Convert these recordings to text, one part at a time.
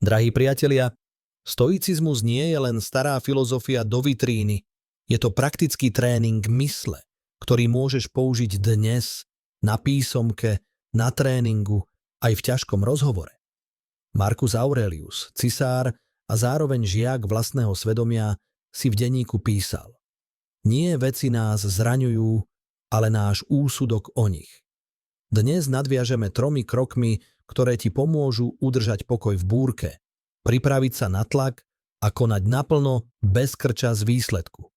Drahí priatelia, stoicizmus nie je len stará filozofia do vitríny. Je to praktický tréning mysle, ktorý môžeš použiť dnes, na písomke, na tréningu, aj v ťažkom rozhovore. Marcus Aurelius, cisár a zároveň žiak vlastného svedomia, si v denníku písal: Nie veci nás zraňujú, ale náš úsudok o nich. Dnes nadviažeme 3 krokmi, ktoré ti pomôžu udržať pokoj v búrke, pripraviť sa na tlak a konať naplno bez krča z výsledku.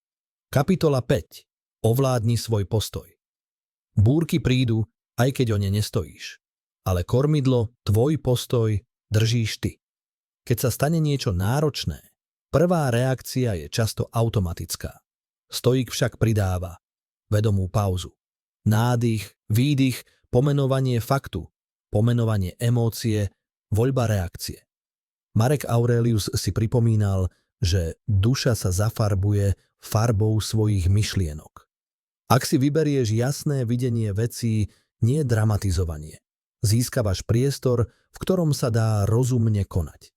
Kapitola 5. Ovládni svoj postoj. Búrky prídu, aj keď o ne nestojíš. Ale kormidlo, tvoj postoj, držíš ty. Keď sa stane niečo náročné, prvá reakcia je často automatická. Stoik však pridáva vedomú pauzu. Nádych, výdych, pomenovanie faktu, pomenovanie emócie, voľba reakcie. Marek Aurelius si pripomínal, že duša sa zafarbuje farbou svojich myšlienok. Ak si vyberieš jasné videnie vecí, nie dramatizovanie, získavaš priestor, v ktorom sa dá rozumne konať.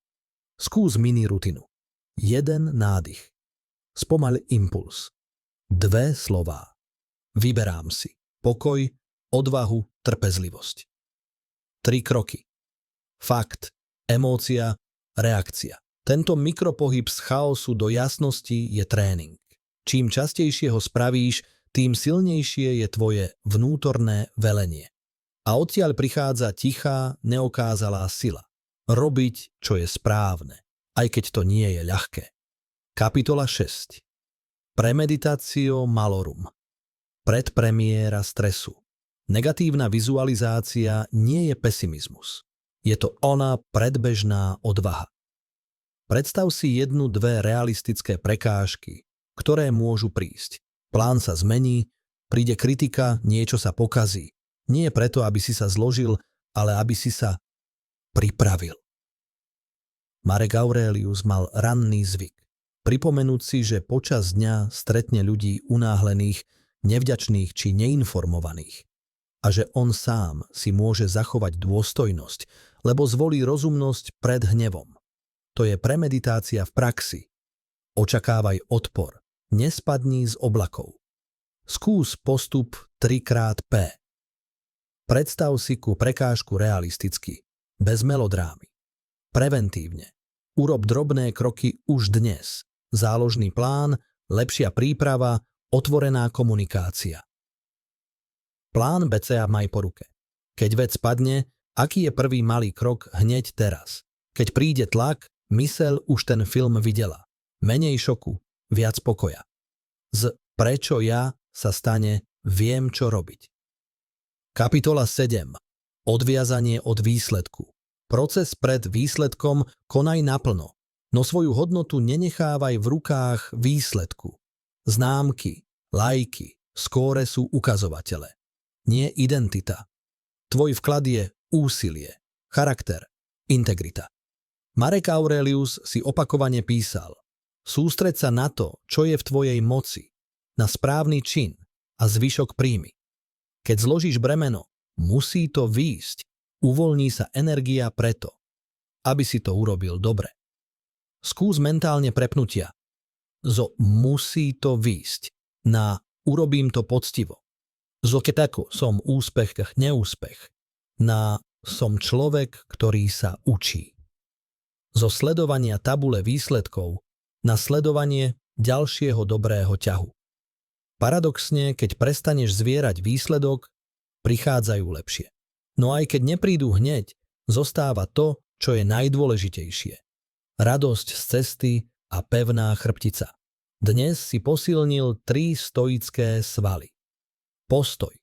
Skús mini rutinu. 1 nádych. Spomaľ impuls. 2 slová. Vyberám si pokoj, odvahu, trpezlivosť. 3 kroky. Fakt, emócia, reakcia. Tento mikropohyb z chaosu do jasnosti je tréning. Čím častejšie ho spravíš, tým silnejšie je tvoje vnútorné velenie. A odtiaľ prichádza tichá, neokázalá sila. Robiť, čo je správne, aj keď to nie je ľahké. Kapitola 6. Premeditatio malorum. Predpremiéra stresu. Negatívna vizualizácia nie je pesimizmus. Je to ona predbežná odvaha. Predstav si 1-2 realistické prekážky, ktoré môžu prísť. Plán sa zmení, príde kritika, niečo sa pokazí. Nie preto, aby si sa zložil, ale aby si sa pripravil. Marek Aurelius mal ranný zvyk. Pripomenúť si, že počas dňa stretne ľudí unáhlených, nevďačných či neinformovaných. A že on sám si môže zachovať dôstojnosť, lebo zvolí rozumnosť pred hnevom. To je premeditácia v praxi. Očakávaj odpor. Nespadni z oblakov. Skús postup 3x-P. Predstav si ku prekážku realisticky, bez melodrámy. Preventívne. Urob drobné kroky už dnes. Záložný plán, lepšia príprava, otvorená komunikácia. Plán BCA maj po ruke. Keď vec padne, aký je prvý malý krok hneď teraz? Keď príde tlak, myseľ už ten film videla. Menej šoku, viac pokoja. Z prečo ja sa stane viem, čo robiť. Kapitola 7. Odviazanie od výsledku. Proces pred výsledkom konaj naplno, no svoju hodnotu nenechávaj v rukách výsledku. Známky, lajky, skóre sú ukazovatele. Nie identita. Tvoj vklad je úsilie, charakter, integrita. Marek Aurelius si opakovane písal: Sústreď sa na to, čo je v tvojej moci, na správny čin a zvyšok príjmi. Keď zložíš bremeno, musí to výjsť. Uvoľní sa energia preto, aby si to urobil dobre. Skús mentálne prepnutia. Zo musí to výjsť na urobím to poctivo. Zo keď tako som úspech neúspech na som človek, ktorý sa učí. Zo sledovania tabule výsledkov na sledovanie ďalšieho dobrého ťahu. Paradoxne, keď prestaneš zvierať výsledok, prichádzajú lepšie. No aj keď neprídu hneď, zostáva to, čo je najdôležitejšie. Radosť z cesty a pevná chrbtica. Dnes si posilnil 3 stoické svaly. Postoj,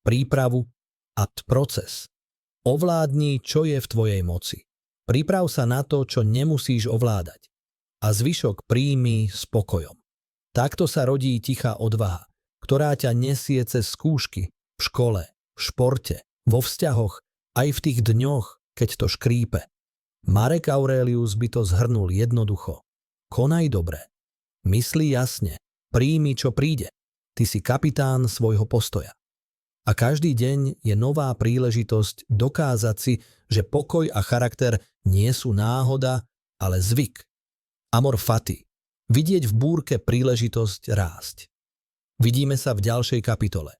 prípravu a proces. Ovládni, čo je v tvojej moci. Priprav sa na to, čo nemusíš ovládať. A zvyšok príjmi s pokojom. Takto sa rodí tichá odvaha, ktorá ťa nesie cez skúšky v škole, v športe, vo vzťahoch, aj v tých dňoch, keď to škrípe. Marek Aurelius by to zhrnul jednoducho. Konaj dobre. Mysli jasne. Príjmi, čo príde. Ty si kapitán svojho postoja. A každý deň je nová príležitosť dokázať si, že pokoj a charakter nie sú náhoda, ale zvyk. Amor fati. Vidieť v búrke príležitosť rásť. Vidíme sa v ďalšej kapitole.